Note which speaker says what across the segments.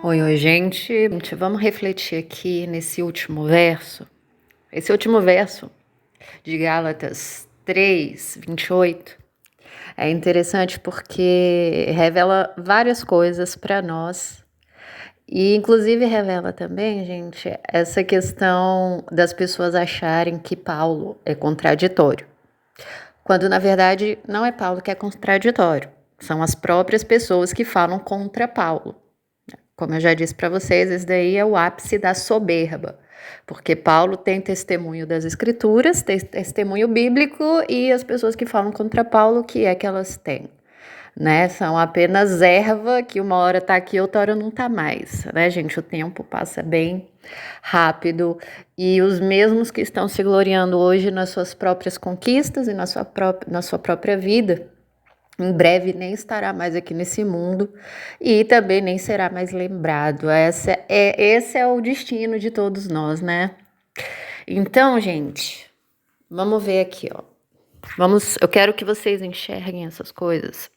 Speaker 1: Oi, oi, gente. Vamos refletir aqui nesse último verso. Esse último verso de Gálatas 3:28 é interessante porque revela várias coisas para nós e, inclusive, revela também, gente, essa questão das pessoas acharem que Paulo é contraditório, quando na verdade não é Paulo que é contraditório, são as próprias pessoas que falam contra Paulo. Como eu já disse para vocês, esse daí é o ápice da soberba, porque Paulo tem testemunho das escrituras, tem testemunho bíblico, e as pessoas que falam contra Paulo, o que é que elas têm? Né? São apenas erva que uma hora tá aqui, outra hora não tá mais, né, gente? O tempo passa bem rápido e os mesmos que estão se gloriando hoje nas suas próprias conquistas e na sua própria vida, em breve nem estará mais aqui nesse mundo e também nem será mais lembrado. Esse é o destino de todos nós, né? Então, gente, vamos ver aqui, ó. Eu quero que vocês enxerguem essas coisas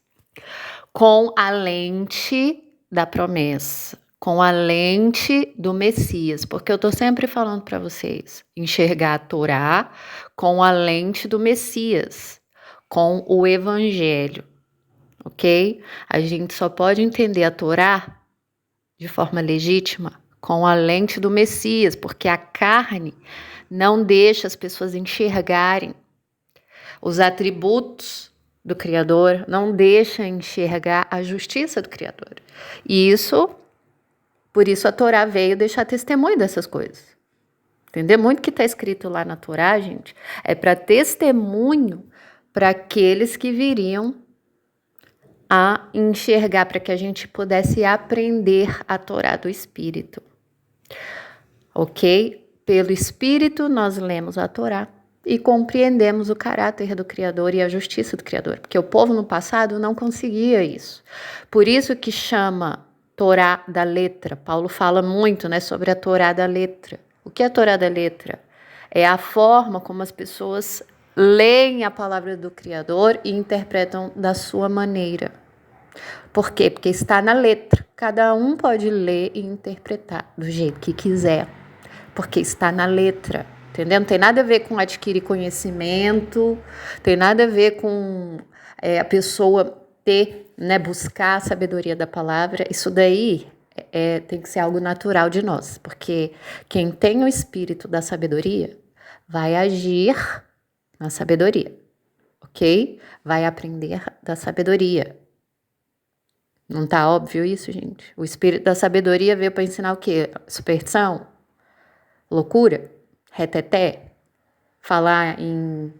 Speaker 1: com a lente da promessa, com a lente do Messias, porque eu tô sempre falando para vocês, enxergar a Torá com a lente do Messias, com o Evangelho. Ok? A gente só pode entender a Torá de forma legítima com a lente do Messias, porque a carne não deixa as pessoas enxergarem os atributos do Criador, não deixa enxergar a justiça do Criador. E por isso a Torá veio deixar testemunho dessas coisas. Entender muito que está escrito lá na Torá, gente, é para testemunho para aqueles que viriam a enxergar, para que a gente pudesse aprender a Torá do Espírito. Ok? Pelo Espírito nós lemos a Torá e compreendemos o caráter do Criador e a justiça do Criador, porque o povo no passado não conseguia isso. Por isso que chama Torá da letra. Paulo fala muito, né, sobre a Torá da letra. O que é a Torá da letra? É a forma como as pessoas leem a palavra do Criador e interpretam da sua maneira. Por quê? Porque está na letra. Cada um pode ler e interpretar do jeito que quiser, porque está na letra, entendeu? Não tem nada a ver com adquirir conhecimento, tem nada a ver com a pessoa ter, né, buscar a sabedoria da palavra. Isso daí tem que ser algo natural de nós, porque quem tem o espírito da sabedoria vai agir na sabedoria, ok? Vai aprender da sabedoria. Não tá óbvio isso, gente? O espírito da sabedoria veio para ensinar o quê? Superstição? Loucura? Reteté? Falar em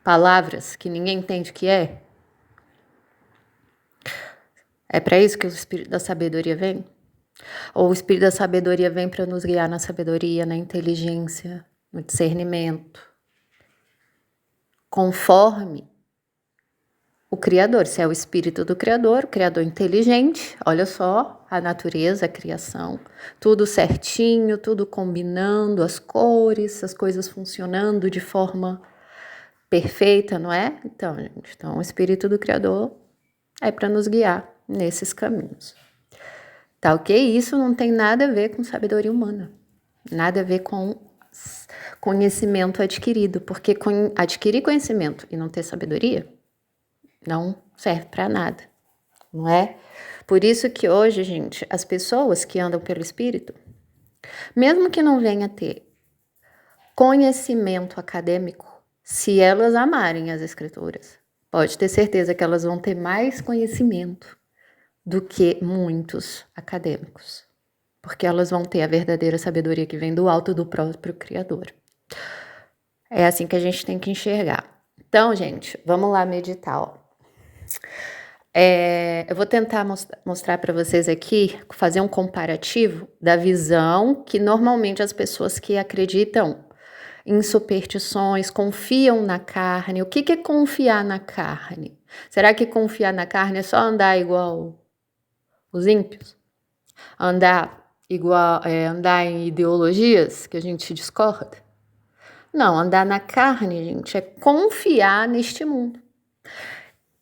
Speaker 1: palavras que ninguém entende o que é? É para isso que o espírito da sabedoria vem? Ou o espírito da sabedoria vem para nos guiar na sabedoria, na inteligência, no discernimento, conforme o Criador? Se é o espírito do Criador, o Criador inteligente, olha só, a natureza, a criação, tudo certinho, tudo combinando, as cores, as coisas funcionando de forma perfeita, não é? Então, gente, o espírito do Criador é para nos guiar nesses caminhos. Tá ok? Isso não tem nada a ver com sabedoria humana, nada a ver com conhecimento adquirido, porque adquirir conhecimento e não ter sabedoria não serve para nada, não é? Por isso que hoje, gente, as pessoas que andam pelo Espírito, mesmo que não venha ter conhecimento acadêmico, se elas amarem as Escrituras, pode ter certeza que elas vão ter mais conhecimento do que muitos acadêmicos, porque elas vão ter a verdadeira sabedoria que vem do alto do próprio Criador. É assim que a gente tem que enxergar. Então, gente, vamos lá meditar, ó. Eu vou tentar mostrar para vocês aqui, fazer um comparativo da visão que normalmente as pessoas que acreditam em superstições, confiam na carne. O que é confiar na carne? Será que confiar na carne é só andar igual os ímpios? Andar em ideologias que a gente discorda? Não, andar na carne, gente, é confiar neste mundo.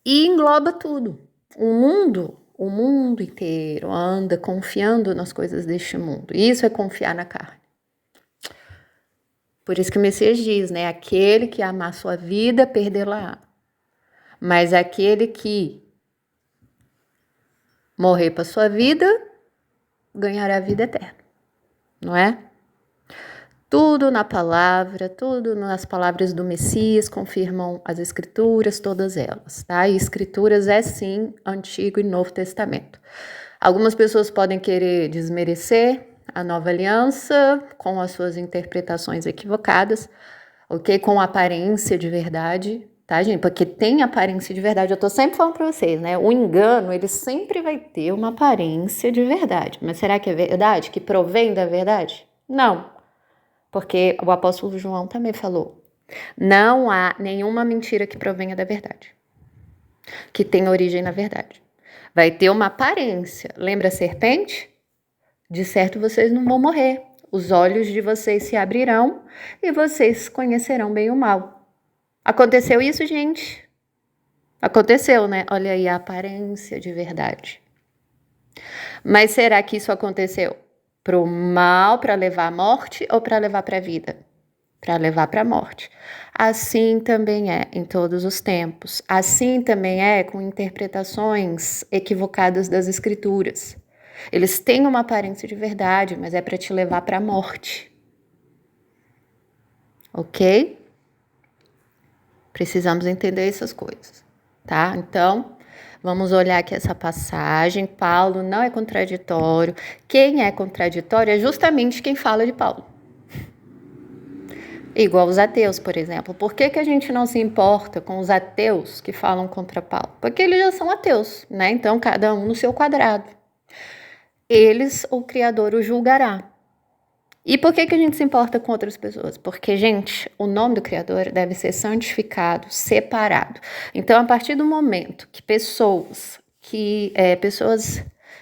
Speaker 1: E engloba tudo. O o mundo inteiro anda confiando nas coisas deste mundo. Isso é confiar na carne. Por isso que o Messias diz, né? Aquele que amar sua vida, perdê-la-á. Mas aquele que morrer para sua vida, ganhará a vida eterna. Não é? Tudo na palavra, tudo nas palavras do Messias confirmam as escrituras, todas elas, tá? E escrituras é sim Antigo e Novo Testamento. Algumas pessoas podem querer desmerecer a nova aliança com as suas interpretações equivocadas, ok? Com aparência de verdade, tá, gente? Porque tem aparência de verdade. Eu tô sempre falando para vocês, né? O engano, ele sempre vai ter uma aparência de verdade. Mas será que é verdade? Que provém da verdade? Não. Porque o apóstolo João também falou, não há nenhuma mentira que provenha da verdade, que tenha origem na verdade. Vai ter uma aparência. Lembra a serpente? De certo vocês não vão morrer. Os olhos de vocês se abrirão e vocês conhecerão bem o mal. Aconteceu isso, gente? Aconteceu, né? Olha aí a aparência de verdade. Mas será que isso aconteceu para o mal, para levar à morte ou para levar para a vida? Para levar para a morte. Assim também é em todos os tempos. Assim também é com interpretações equivocadas das escrituras. Eles têm uma aparência de verdade, mas é para te levar para a morte. Ok? Precisamos entender essas coisas, tá? Então, vamos olhar aqui essa passagem. Paulo não é contraditório. Quem é contraditório é justamente quem fala de Paulo. Igual os ateus, por exemplo. Por que a gente não se importa com os ateus que falam contra Paulo? Porque eles já são ateus, né? Então, cada um no seu quadrado. Eles, o Criador, o julgará. E por que a gente se importa com outras pessoas? Porque, gente, o nome do Criador deve ser santificado, separado. Então, a partir do momento que pessoas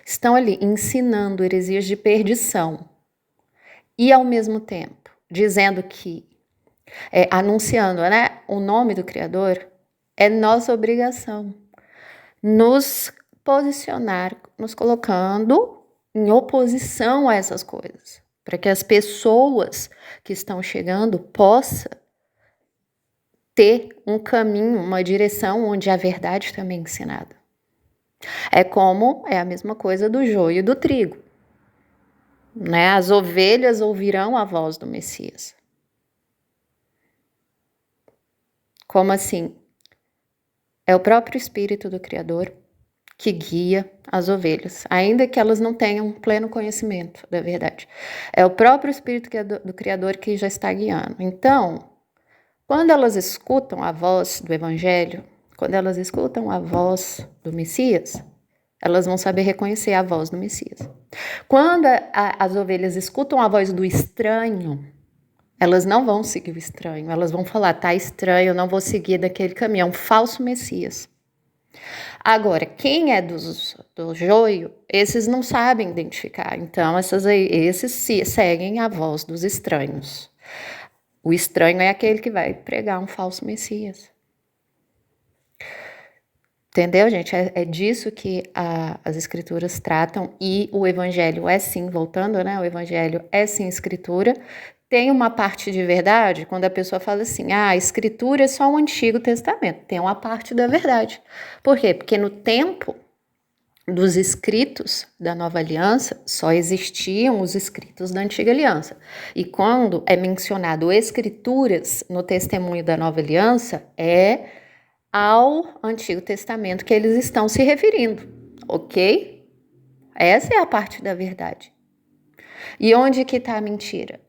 Speaker 1: estão ali ensinando heresias de perdição e, ao mesmo tempo, dizendo que, anunciando, né, o nome do Criador, é nossa obrigação nos posicionar, nos colocando em oposição a essas coisas, para que as pessoas que estão chegando possam ter um caminho, uma direção onde a verdade também é ensinada. É a mesma coisa do joio e do trigo, né? As ovelhas ouvirão a voz do Messias. Como assim? É o próprio Espírito do Criador que guia as ovelhas, ainda que elas não tenham pleno conhecimento da verdade. É o próprio Espírito do Criador que já está guiando. Então, quando elas escutam a voz do Evangelho, quando elas escutam a voz do Messias, elas vão saber reconhecer a voz do Messias. Quando as ovelhas escutam a voz do estranho, elas não vão seguir o estranho, elas vão falar, tá estranho, eu não vou seguir daquele caminho, é um falso Messias. Agora, quem é do joio, esses não sabem identificar. Então, esses seguem a voz dos estranhos. O estranho é aquele que vai pregar um falso Messias. Entendeu, gente? É disso que as escrituras tratam. E o evangelho é sim, voltando, né? O evangelho é sim escritura. Tem uma parte de verdade, quando a pessoa fala assim, a escritura é só o Antigo Testamento. Tem uma parte da verdade. Por quê? Porque no tempo dos escritos da Nova Aliança, só existiam os escritos da Antiga Aliança. E quando é mencionado escrituras no testemunho da Nova Aliança, é ao Antigo Testamento que eles estão se referindo, ok? Essa é a parte da verdade. E onde que está a mentira?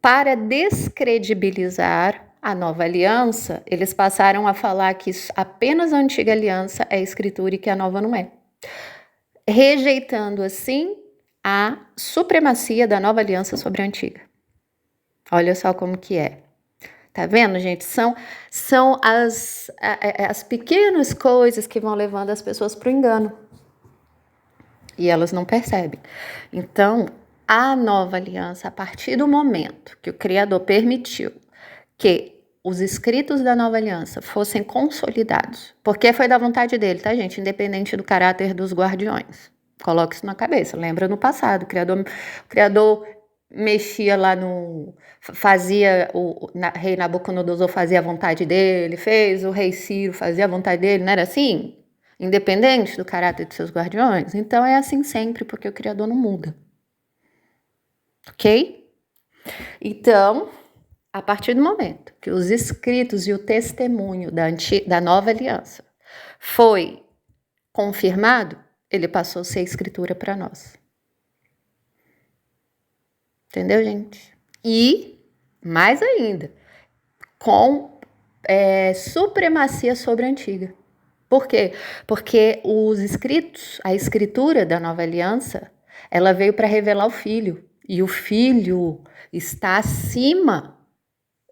Speaker 1: Para descredibilizar a Nova Aliança, eles passaram a falar que apenas a Antiga Aliança é escritura e que a Nova não é. Rejeitando, assim, a supremacia da Nova Aliança sobre a Antiga. Olha só como que é. Tá vendo, gente? São as pequenas coisas que vão levando as pessoas para o engano. E elas não percebem. Então, a Nova Aliança, a partir do momento que o Criador permitiu que os escritos da nova aliança fossem consolidados, porque foi da vontade dele, tá, gente? Independente do caráter dos guardiões. Coloque isso na cabeça. Lembra no passado, o criador mexia lá no... Fazia, rei Nabucodonosor fazia a vontade dele, fez o rei Ciro fazia a vontade dele, não era assim? Independente do caráter de seus guardiões? Então é assim sempre, porque o criador não muda. Ok? Então, a partir do momento que os escritos e o testemunho da nova aliança foi confirmado, ele passou a ser escritura para nós. Entendeu, gente? E, mais ainda, com supremacia sobre a antiga. Por quê? Porque os escritos, a escritura da nova aliança, ela veio para revelar o Filho. E o Filho está acima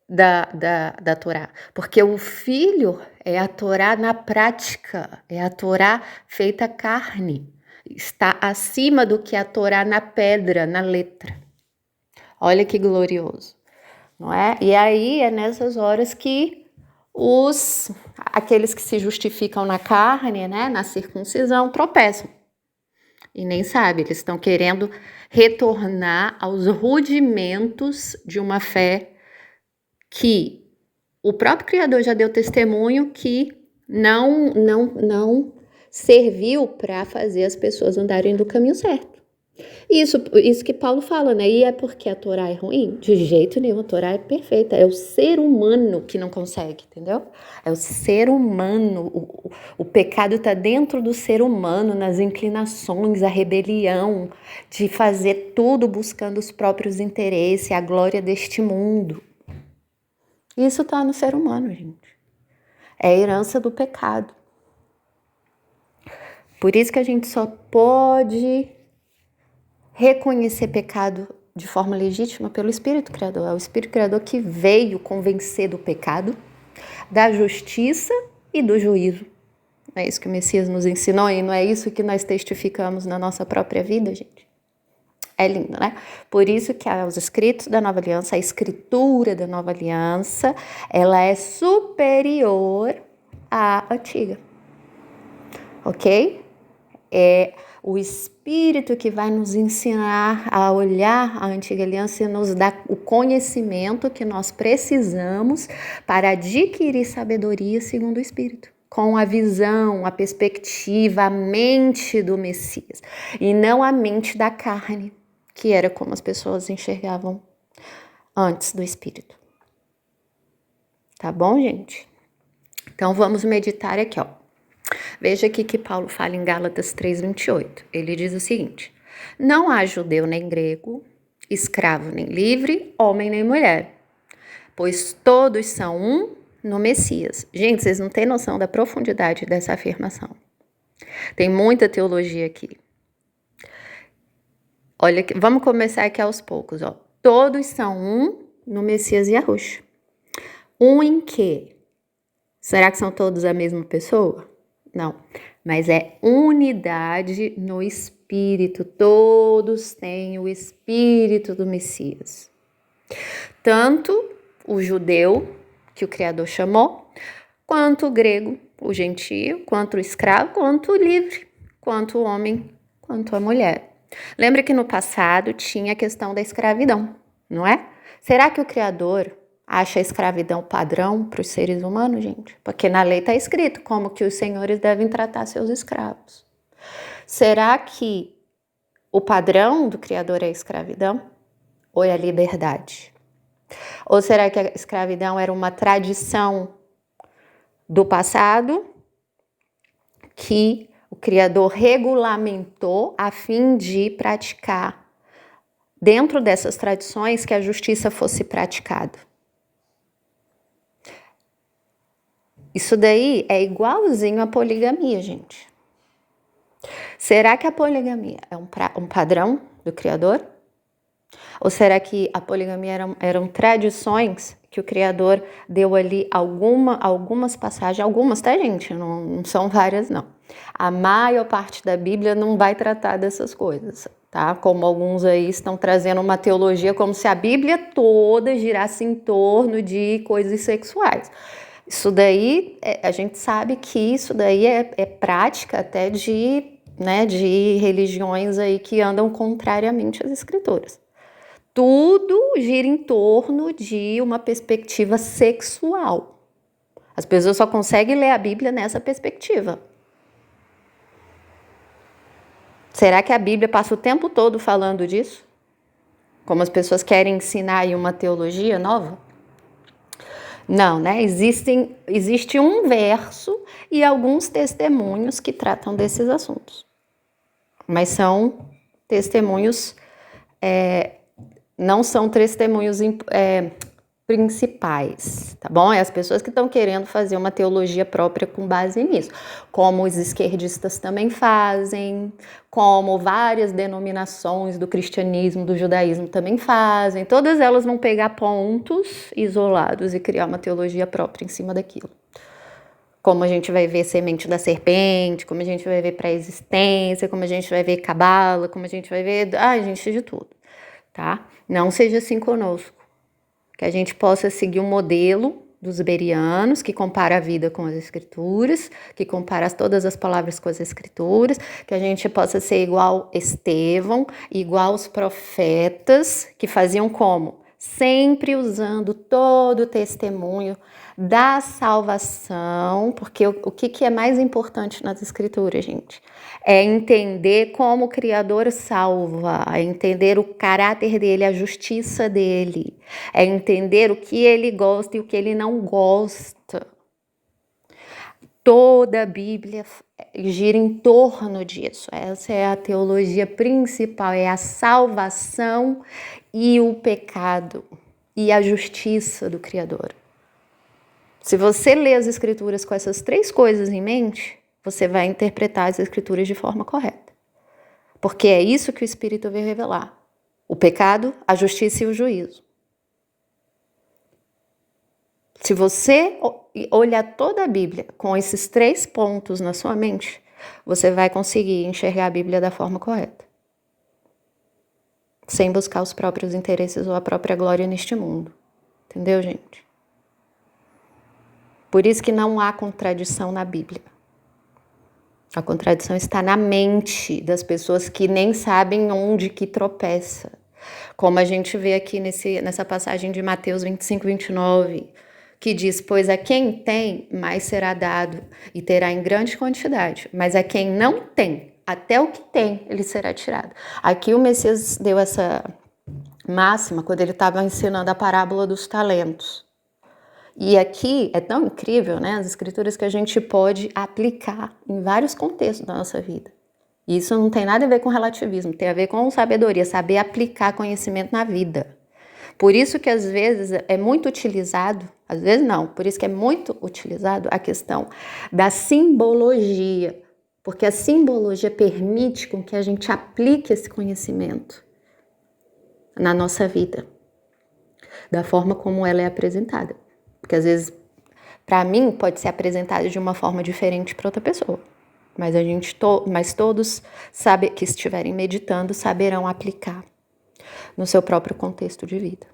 Speaker 1: da Torá. Porque o Filho é a Torá na prática, é a Torá feita carne. Está acima do que a Torá na pedra, na letra. Olha que glorioso, não é? E aí é nessas horas que aqueles que se justificam na carne, né, na circuncisão, tropeçam. E nem sabe, eles estão querendo retornar aos rudimentos de uma fé que o próprio Criador já deu testemunho que não serviu para fazer as pessoas andarem do caminho certo. Isso que Paulo fala, né? E é porque a Torá é ruim? De jeito nenhum, a Torá é perfeita. É o ser humano que não consegue, entendeu? É o ser humano. O pecado está dentro do ser humano, nas inclinações, a rebelião, de fazer tudo buscando os próprios interesses, a glória deste mundo. Isso está no ser humano, gente. É a herança do pecado. Por isso que a gente só pode reconhecer pecado de forma legítima pelo Espírito Criador. É o Espírito Criador que veio convencer do pecado, da justiça e do juízo. Não é isso que o Messias nos ensinou e não é isso que nós testificamos na nossa própria vida, gente? É lindo, né? Por isso que os escritos da Nova Aliança, a escritura da Nova Aliança, ela é superior à antiga. Ok? É o Espírito que vai nos ensinar a olhar a antiga aliança e nos dar o conhecimento que nós precisamos para adquirir sabedoria segundo o Espírito, com a visão, a perspectiva, a mente do Messias, e não a mente da carne, que era como as pessoas enxergavam antes do Espírito. Tá bom, gente? Então vamos meditar aqui, ó. Veja aqui que Paulo fala em Gálatas 3:28. Ele diz o seguinte: não há judeu nem grego, escravo nem livre, homem nem mulher, pois todos são um no Messias. Gente, vocês não têm noção da profundidade dessa afirmação. Tem muita teologia aqui. Olha, vamos começar aqui aos poucos, ó. Todos são um no Messias Yahushua. Um em quê? Será que são todos a mesma pessoa? Não, mas é unidade no Espírito. Todos têm o Espírito do Messias. Tanto o judeu, que o Criador chamou, quanto o grego, o gentio, quanto o escravo, quanto o livre, quanto o homem, quanto a mulher. Lembra que no passado tinha a questão da escravidão, não é? Será que o Criador acha a escravidão padrão para os seres humanos, gente? Porque na lei está escrito como que os senhores devem tratar seus escravos. Será que o padrão do Criador é a escravidão? Ou é a liberdade? Ou será que a escravidão era uma tradição do passado que o Criador regulamentou a fim de praticar, dentro dessas tradições, que a justiça fosse praticada? Isso daí é igualzinho à poligamia, gente. Será que a poligamia é um padrão do Criador? Ou será que a poligamia eram tradições que o Criador deu ali algumas passagens, algumas, tá, gente? Não são várias, não. A maior parte da Bíblia não vai tratar dessas coisas, tá? Como alguns aí estão trazendo uma teologia como se a Bíblia toda girasse em torno de coisas sexuais. Isso daí, a gente sabe que isso daí é prática até de religiões aí que andam contrariamente às Escrituras. Tudo gira em torno de uma perspectiva sexual. As pessoas só conseguem ler a Bíblia nessa perspectiva. Será que a Bíblia passa o tempo todo falando disso? Como as pessoas querem ensinar aí uma teologia nova? Não, né? Existe um verso e alguns testemunhos que tratam desses assuntos. Mas são testemunhos, não são testemunhos principais, tá bom? É as pessoas que estão querendo fazer uma teologia própria com base nisso, como os esquerdistas também fazem, como várias denominações do cristianismo, do judaísmo também fazem. Todas elas vão pegar pontos isolados e criar uma teologia própria em cima daquilo. Como a gente vai ver semente da serpente, como a gente vai ver pré-existência, como a gente vai ver cabala, como a gente vai ver, gente, de tudo, tá? Não seja assim conosco. Que a gente possa seguir um modelo dos berianos, que compara a vida com as escrituras, que compara todas as palavras com as escrituras, que a gente possa ser igual Estevão, igual os profetas, que faziam como? Sempre usando todo o testemunho da salvação, porque o que é mais importante nas escrituras, gente? É entender como o Criador salva, é entender o caráter dele, a justiça dele, é entender o que ele gosta e o que ele não gosta. Toda a Bíblia gira em torno disso. Essa é a teologia principal, é a salvação e o pecado e a justiça do Criador. Se você lê as Escrituras com essas três coisas em mente, você vai interpretar as Escrituras de forma correta. Porque é isso que o Espírito veio revelar. O pecado, a justiça e o juízo. Se você olhar toda a Bíblia com esses três pontos na sua mente, você vai conseguir enxergar a Bíblia da forma correta. Sem buscar os próprios interesses ou a própria glória neste mundo. Entendeu, gente? Por isso que não há contradição na Bíblia. A contradição está na mente das pessoas que nem sabem onde que tropeça. Como a gente vê aqui nessa passagem de Mateus 25, 29, que diz, pois a quem tem, mais será dado, e terá em grande quantidade. Mas a quem não tem, até o que tem, ele será tirado. Aqui o Messias deu essa máxima quando ele estava ensinando a parábola dos talentos. E aqui é tão incrível, né, as escrituras, que a gente pode aplicar em vários contextos da nossa vida. E isso não tem nada a ver com relativismo, tem a ver com sabedoria, saber aplicar conhecimento na vida. Por isso que às vezes é muito utilizado, às vezes não, por isso que é muito utilizado a questão da simbologia, porque a simbologia permite com que a gente aplique esse conhecimento na nossa vida, da forma como ela é apresentada. Porque às vezes, para mim, pode ser apresentada de uma forma diferente para outra pessoa. Mas todos que estiverem meditando saberão aplicar no seu próprio contexto de vida.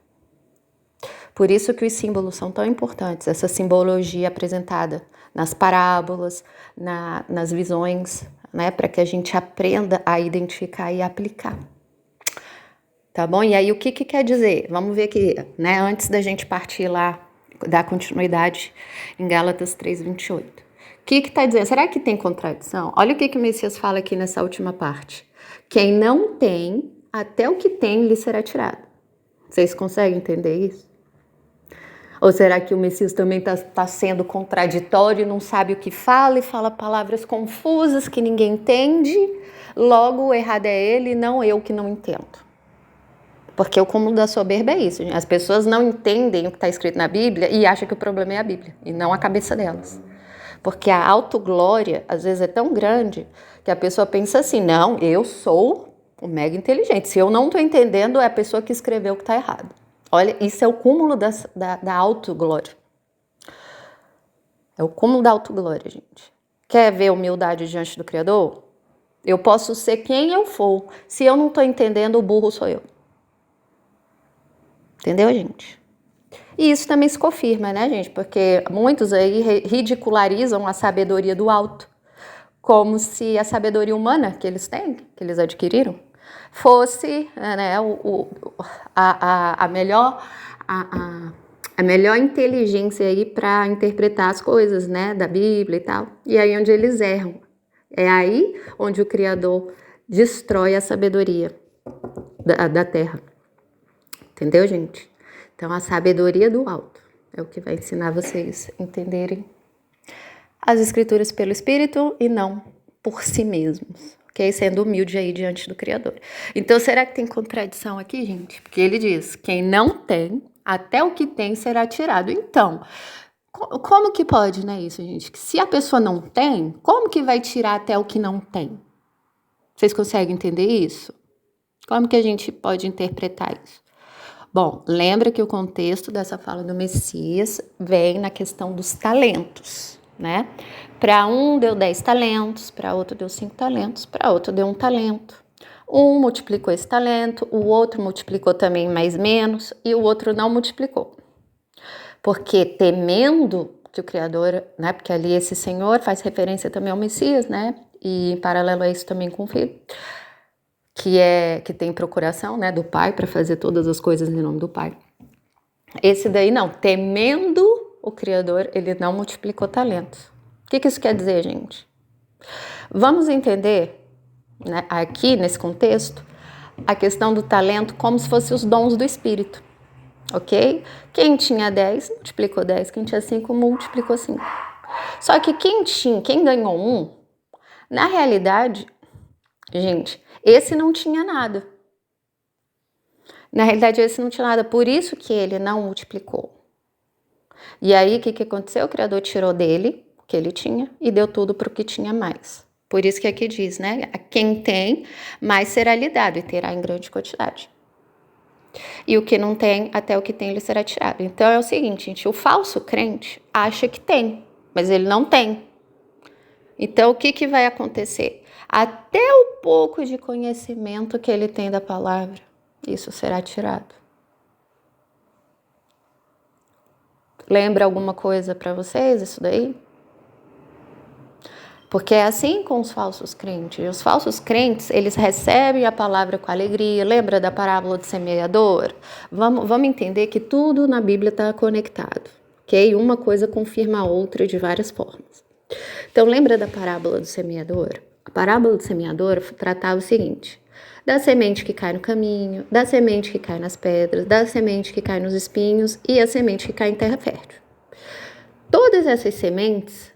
Speaker 1: Por isso que os símbolos são tão importantes, essa simbologia apresentada nas parábolas, nas visões, né, para que a gente aprenda a identificar e aplicar. Tá bom? E aí o que quer dizer? Vamos ver aqui, né, antes da gente partir lá, dar continuidade em Gálatas 3:28. O que está dizendo? Será que tem contradição? Olha o que o Messias fala aqui nessa última parte. Quem não tem, até o que tem lhe será tirado. Vocês conseguem entender isso? Ou será que o Messias também está sendo contraditório, não sabe o que fala e fala palavras confusas que ninguém entende? Logo, o errado é ele, não eu que não entendo. Porque o cúmulo da soberba é isso, gente. As pessoas não entendem o que está escrito na Bíblia e acham que o problema é a Bíblia, e não a cabeça delas. Porque a autoglória, às vezes, é tão grande que a pessoa pensa assim, não, eu sou o mega inteligente. Se eu não estou entendendo, é a pessoa que escreveu que está errado. Olha, isso é o cúmulo da autoglória. É o cúmulo da autoglória, gente. Quer ver humildade diante do Criador? Eu posso ser quem eu for. Se eu não estou entendendo, o burro sou eu. Entendeu, gente? E isso também se confirma, né, gente? Porque muitos aí ridicularizam a sabedoria do alto, como se a sabedoria humana que eles têm, que eles adquiriram, fosse, né, a melhor a melhor inteligência aí para interpretar as coisas, né, da Bíblia e tal. E aí onde eles erram. É aí onde o Criador destrói a sabedoria da terra. Entendeu, gente? Então, a sabedoria do alto é o que vai ensinar vocês a entenderem as escrituras pelo Espírito e não por si mesmos, ok? Sendo humilde aí diante do Criador. Então, será que tem contradição aqui, gente? Porque ele diz, quem não tem, até o que tem será tirado. Então, como que pode, né, isso, gente? Que se a pessoa não tem, como que vai tirar até o que não tem? Vocês conseguem entender isso? Como que a gente pode interpretar isso? Bom, lembra que o contexto dessa fala do Messias vem na questão dos talentos, né? Para um deu 10 talentos, para outro deu 5 talentos, para outro deu 1 talento. Um multiplicou esse talento, o outro multiplicou também mais menos e o outro não multiplicou. Porque temendo que o Criador, né? Porque ali esse Senhor faz referência também ao Messias, né? E em paralelo a isso também com o Filho. Que tem procuração, né, do Pai para fazer todas as coisas em nome do Pai. Esse daí não, temendo o Criador, ele não multiplicou talentos. O que isso quer dizer, gente? Vamos entender, né, aqui nesse contexto, a questão do talento como se fossem os dons do Espírito, ok? Quem tinha 10, multiplicou 10, quem tinha 5, multiplicou 5. Só que quem ganhou 1, na realidade, gente, esse não tinha nada. Na realidade, esse não tinha nada, por isso que ele não multiplicou. E aí, o que aconteceu? O Criador tirou dele o que ele tinha e deu tudo para o que tinha mais. Por isso que aqui diz, né? A quem tem, mais será lhe dado e terá em grande quantidade. E o que não tem, até o que tem lhe será tirado. Então, é o seguinte, gente, o falso crente acha que tem, mas ele não tem. Então, o que vai acontecer? Até o pouco de conhecimento que ele tem da palavra, isso será tirado. Lembra alguma coisa para vocês isso daí? Porque é assim com os falsos crentes. Os falsos crentes, eles recebem a palavra com alegria. Lembra da parábola do semeador? Vamos entender que tudo na Bíblia está conectado, ok? Uma coisa confirma a outra de várias formas. Então, lembra da parábola do semeador? A parábola do semeador tratava o seguinte: da semente que cai no caminho, da semente que cai nas pedras, da semente que cai nos espinhos e a semente que cai em terra fértil. Todas essas sementes,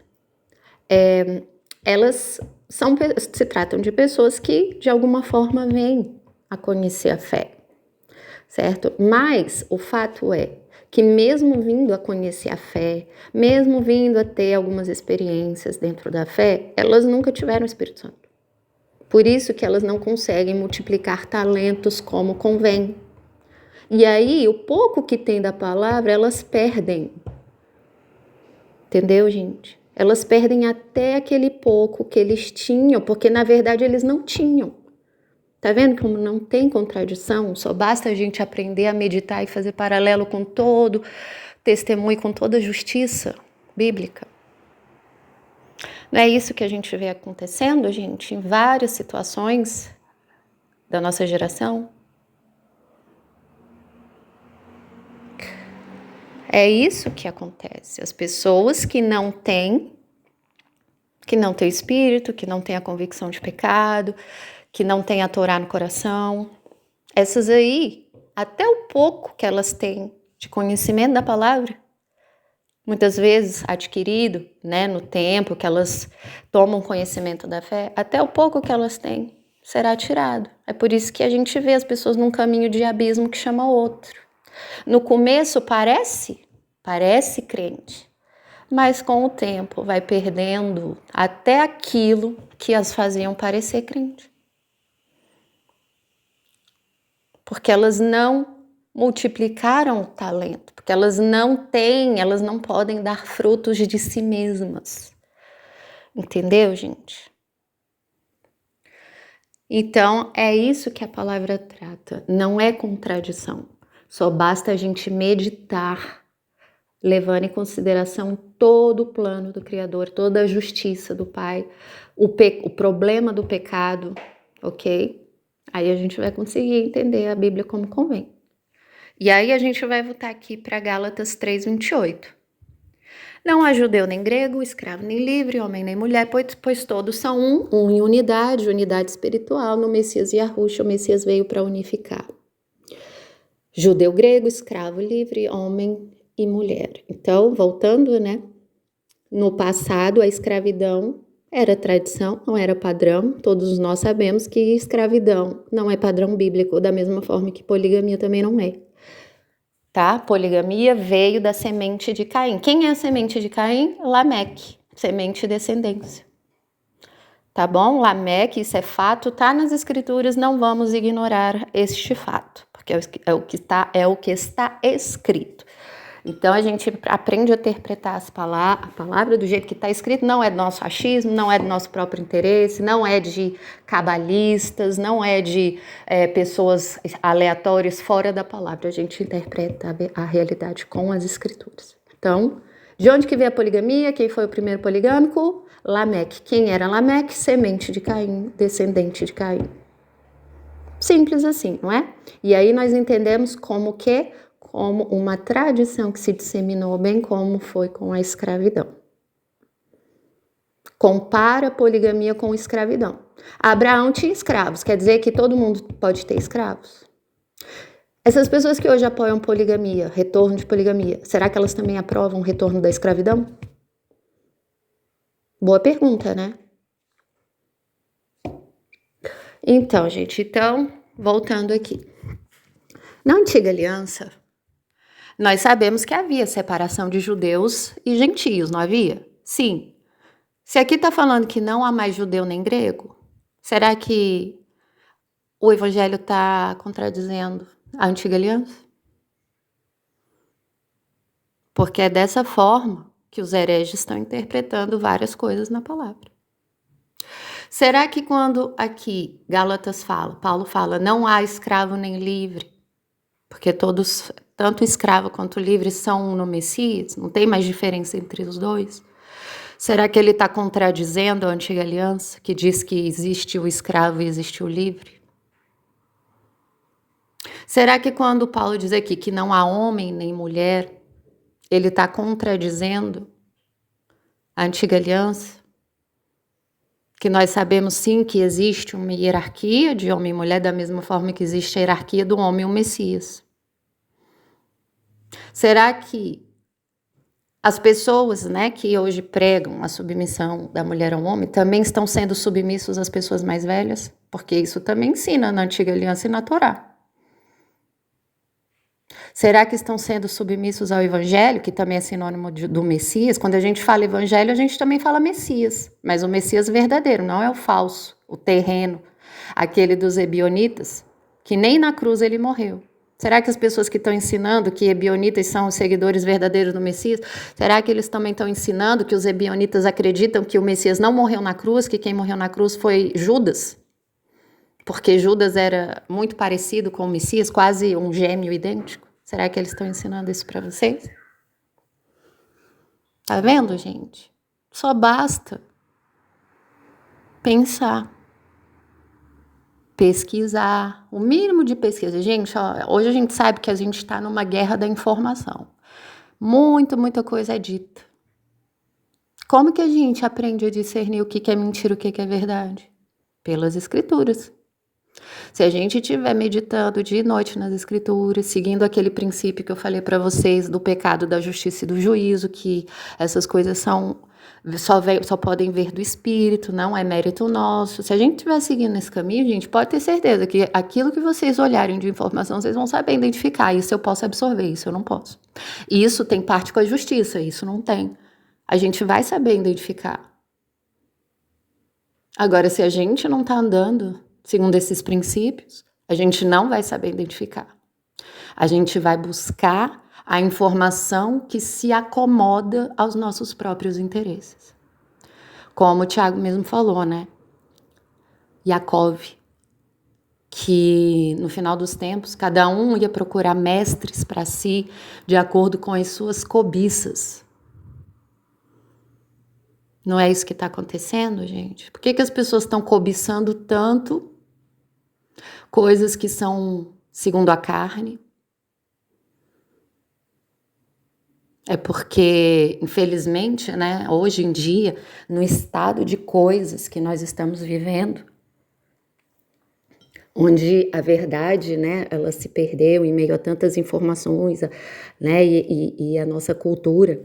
Speaker 1: elas se tratam de pessoas que, de alguma forma, vêm a conhecer a fé, certo? Mas o fato é que mesmo vindo a conhecer a fé, mesmo vindo a ter algumas experiências dentro da fé, elas nunca tiveram o Espírito Santo. Por isso que elas não conseguem multiplicar talentos como convém. E aí, o pouco que tem da palavra, elas perdem. Entendeu, gente? Elas perdem até aquele pouco que eles tinham, porque na verdade eles não tinham. Tá vendo como não tem contradição? Só basta a gente aprender a meditar e fazer paralelo com todo testemunho, com toda a justiça bíblica. Não é isso que a gente vê acontecendo, gente, em várias situações da nossa geração? É isso que acontece. As pessoas que não têm espírito, que não têm a convicção de pecado, que não têm a Torá no coração, essas aí, até o pouco que elas têm de conhecimento da palavra, muitas vezes adquirido, né, no tempo que elas tomam conhecimento da fé, até o pouco que elas têm será tirado. É por isso que a gente vê as pessoas num caminho de abismo que chama outro. No começo parece crente, mas com o tempo vai perdendo até aquilo que as faziam parecer crente. Porque elas não multiplicaram o talento, porque elas não podem dar frutos de si mesmas. Entendeu, gente? Então, é isso que a palavra trata, não é contradição. Só basta a gente meditar, levando em consideração todo o plano do Criador, toda a justiça do Pai, o problema do pecado, ok? Aí a gente vai conseguir entender a Bíblia como convém. E aí a gente vai voltar aqui para Gálatas 3:28. Não há judeu nem grego, escravo nem livre, homem nem mulher, pois todos são um em unidade espiritual no Messias Yahushua. O Messias veio para unificar. Judeu, grego, escravo, livre, homem e mulher. Então, voltando, né? No passado, a escravidão era tradição, não era padrão. Todos nós sabemos que escravidão não é padrão bíblico, da mesma forma que poligamia também não é. Tá? Poligamia veio da semente de Caim. Quem é a semente de Caim? Lameque, semente e descendência. Tá bom? Lameque, isso é fato, tá nas escrituras, não vamos ignorar este fato, porque é o que está escrito. Então a gente aprende a interpretar a palavra do jeito que está escrito, não é do nosso achismo, não é do nosso próprio interesse, não é de cabalistas, não é de pessoas aleatórias fora da palavra. A gente interpreta a realidade com as escrituras. Então, de onde que veio a poligamia? Quem foi o primeiro poligâmico? Lameque. Quem era Lameque? Semente de Caim, descendente de Caim. Simples assim, não é? E aí nós entendemos como uma tradição que se disseminou, bem como foi com a escravidão. Compara a poligamia com escravidão. Abraão tinha escravos, quer dizer que todo mundo pode ter escravos? Essas pessoas que hoje apoiam poligamia, retorno de poligamia, será que elas também aprovam o retorno da escravidão? Boa pergunta, né? Então, gente, voltando aqui. Na antiga aliança, nós sabemos que havia separação de judeus e gentios, não havia? Sim. Se aqui está falando que não há mais judeu nem grego, será que o evangelho está contradizendo a antiga aliança? Porque é dessa forma que os hereges estão interpretando várias coisas na palavra. Será que quando aqui Gálatas Paulo fala, não há escravo nem livre, porque todos, tanto escravo quanto livre, são no Messias, não tem mais diferença entre os dois? Será que ele está contradizendo a antiga aliança, que diz que existe o escravo e existe o livre? Será que quando Paulo diz aqui que não há homem nem mulher, ele está contradizendo a antiga aliança? Que nós sabemos sim que existe uma hierarquia de homem e mulher, da mesma forma que existe a hierarquia do homem e o Messias. Será que as pessoas, né, que hoje pregam a submissão da mulher ao homem também estão sendo submissos às pessoas mais velhas? Porque isso também ensina na antiga aliança e na Torá. Será que estão sendo submissos ao evangelho, que também é sinônimo do Messias? Quando a gente fala evangelho, a gente também fala Messias, mas o Messias verdadeiro, não é o falso, o terreno, aquele dos ebionitas, que nem na cruz ele morreu. Será que as pessoas que estão ensinando que ebionitas são os seguidores verdadeiros do Messias, será que eles também estão ensinando que os ebionitas acreditam que o Messias não morreu na cruz, que quem morreu na cruz foi Judas? Porque Judas era muito parecido com o Messias, quase um gêmeo idêntico? Será que eles estão ensinando isso para vocês? Tá vendo, gente? Só basta pensar, pesquisar, o mínimo de pesquisa. Gente, hoje a gente sabe que a gente está numa guerra da informação. Muita coisa é dita. Como que a gente aprende a discernir o que é mentira e o que é verdade? Pelas escrituras. Se a gente estiver meditando dia e noite nas escrituras, seguindo aquele princípio que eu falei para vocês do pecado, da justiça e do juízo, que essas coisas só podem vir do Espírito, não é mérito nosso. Se a gente estiver seguindo esse caminho, gente, pode ter certeza que aquilo que vocês olharem de informação, vocês vão saber identificar. Isso eu posso absorver, isso eu não posso. E isso tem parte com a justiça, isso não tem. A gente vai saber identificar. Agora, se a gente não está andando segundo esses princípios, a gente não vai saber identificar. A gente vai buscar a informação que se acomoda aos nossos próprios interesses. Como o Tiago mesmo falou, né? Yaakov, que no final dos tempos, cada um ia procurar mestres para si, de acordo com as suas cobiças. Não é isso que está acontecendo, gente? Por que as pessoas estão cobiçando tanto coisas que são segundo a carne? É porque, infelizmente, né, hoje em dia, no estado de coisas que nós estamos vivendo, onde a verdade, né, ela se perdeu em meio a tantas informações, né, e a nossa cultura,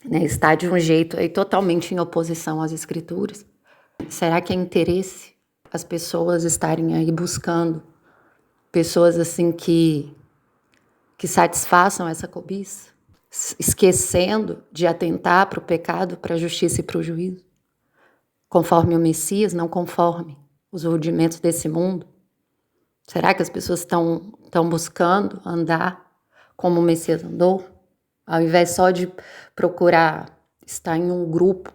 Speaker 1: né, está de um jeito aí totalmente em oposição às escrituras. Será que é interesse as pessoas estarem aí buscando pessoas assim que satisfaçam essa cobiça, esquecendo de atentar para o pecado, para a justiça e para o juízo, conforme o Messias, não conforme os rudimentos desse mundo? Será que as pessoas estão buscando andar como o Messias andou, ao invés só de procurar estar em um grupo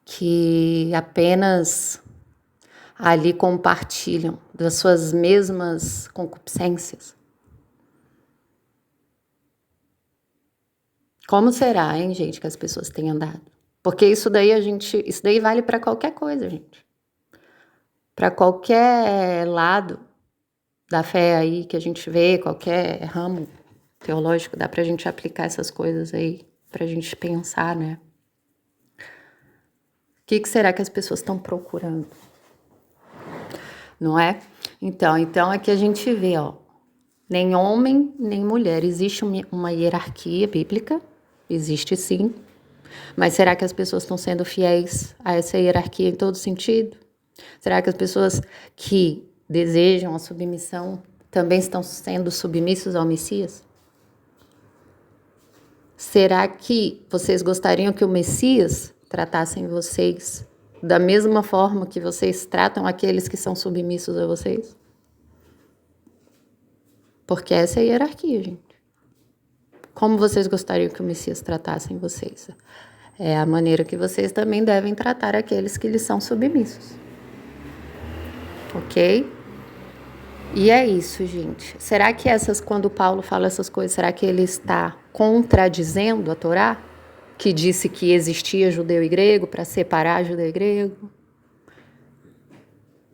Speaker 1: que apenas ali compartilham das suas mesmas concupiscências? Como será, hein, gente, que as pessoas têm andado? Porque isso daí vale para qualquer coisa, gente. Para qualquer lado da fé aí que a gente vê, qualquer ramo teológico, dá pra gente aplicar essas coisas aí, pra gente pensar, né? O que será que as pessoas estão procurando? Não é? Então aqui a gente vê, ó, nem homem, nem mulher. Existe uma hierarquia bíblica, existe sim, mas será que as pessoas estão sendo fiéis a essa hierarquia em todo sentido? Será que as pessoas que desejam a submissão também estão sendo submissos ao Messias? Será que vocês gostariam que o Messias tratassem vocês da mesma forma que vocês tratam aqueles que são submissos a vocês? Porque essa é a hierarquia, gente. Como vocês gostariam que o Messias tratassem vocês? É a maneira que vocês também devem tratar aqueles que lhes são submissos. Ok? E é isso, gente. Será que quando Paulo fala essas coisas, será que ele está contradizendo a Torá? Que disse que existia judeu e grego para separar judeu e grego?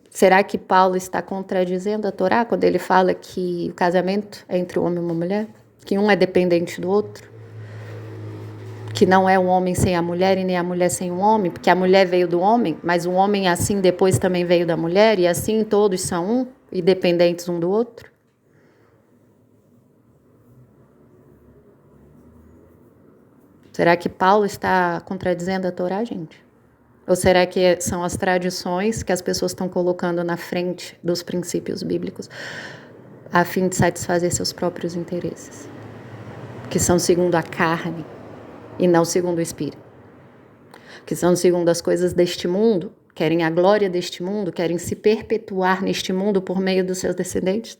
Speaker 1: Será que Paulo está contradizendo a Torá quando ele fala que o casamento é entre um homem e uma mulher? Que um é dependente do outro? Que não é um homem sem a mulher e nem a mulher sem um homem? Porque a mulher veio do homem, mas o homem assim depois também veio da mulher e assim todos são um e dependentes um do outro? Será que Paulo está contradizendo a Torá, gente? Ou será que são as tradições que as pessoas estão colocando na frente dos princípios bíblicos a fim de satisfazer seus próprios interesses? Que são segundo a carne e não segundo o Espírito. Que são segundo as coisas deste mundo, querem a glória deste mundo, querem se perpetuar neste mundo por meio dos seus descendentes.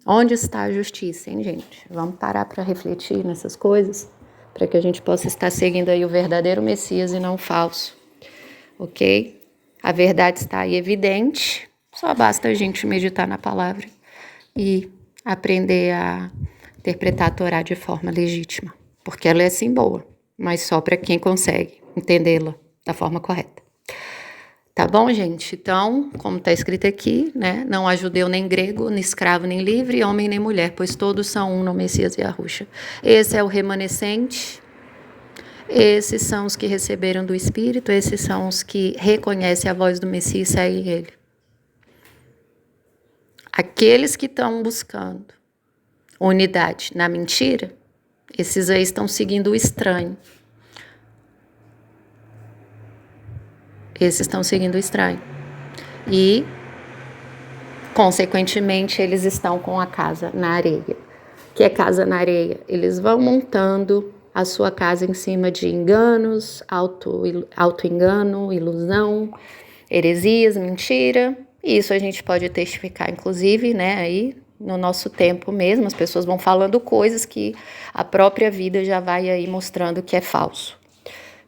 Speaker 1: Onde está a justiça, hein, gente? Vamos parar para refletir nessas coisas, para que a gente possa estar seguindo aí o verdadeiro Messias e não o falso, ok? A verdade está aí evidente, só basta a gente meditar na palavra e aprender a interpretar a Torá de forma legítima, porque ela é sim boa, mas só para quem consegue entendê-la da forma correta. Tá bom, gente? Então, como está escrito aqui, né? Não há judeu nem grego, nem escravo nem livre, homem nem mulher, pois todos são um no Messias e Yahushua. Esse é o remanescente, esses são os que receberam do Espírito, esses são os que reconhecem a voz do Messias e seguem ele. Aqueles que estão buscando unidade na mentira, esses aí estão seguindo o estranho. Esses estão seguindo o estranho. E, consequentemente, eles estão com a casa na areia. O que é casa na areia? Eles vão montando a sua casa em cima de enganos, auto-engano, ilusão, heresias, mentira. E isso a gente pode testificar, inclusive, né, aí no nosso tempo mesmo, as pessoas vão falando coisas que a própria vida já vai aí mostrando que é falso.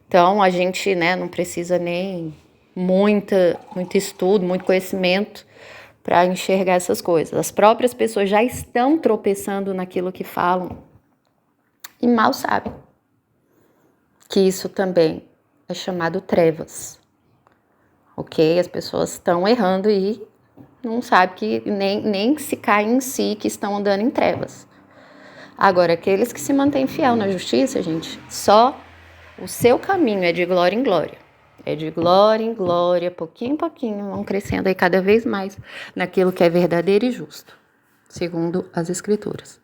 Speaker 1: Então, a gente, né, não precisa nem muito estudo, muito conhecimento para enxergar essas coisas. As próprias pessoas já estão tropeçando naquilo que falam e mal sabem que isso também é chamado trevas, ok? As pessoas estão errando e não sabem que nem se caem em si que estão andando em trevas. Agora, aqueles que se mantêm fiel na justiça, gente, só o seu caminho é de glória em glória. É de glória em glória, pouquinho em pouquinho, vão crescendo aí cada vez mais naquilo que é verdadeiro e justo, segundo as Escrituras.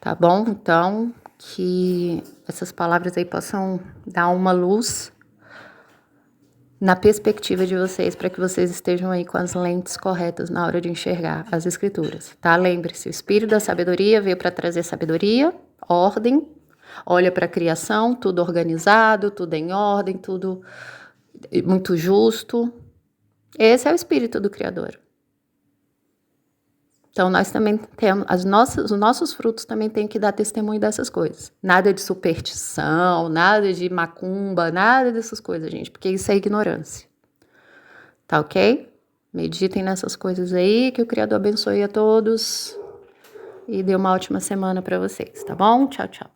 Speaker 1: Tá bom? Então, que essas palavras aí possam dar uma luz na perspectiva de vocês, para que vocês estejam aí com as lentes corretas na hora de enxergar as Escrituras, tá? Lembre-se, o Espírito da sabedoria veio para trazer sabedoria, ordem, olha para a criação, tudo organizado, tudo em ordem, tudo muito justo. Esse é o Espírito do Criador. Então, nós também temos, os nossos frutos também têm que dar testemunho dessas coisas. Nada de superstição, nada de macumba, nada dessas coisas, gente, porque isso é ignorância. Tá ok? Meditem nessas coisas aí, que o Criador abençoe a todos e dê uma ótima semana para vocês, tá bom? Tchau, tchau.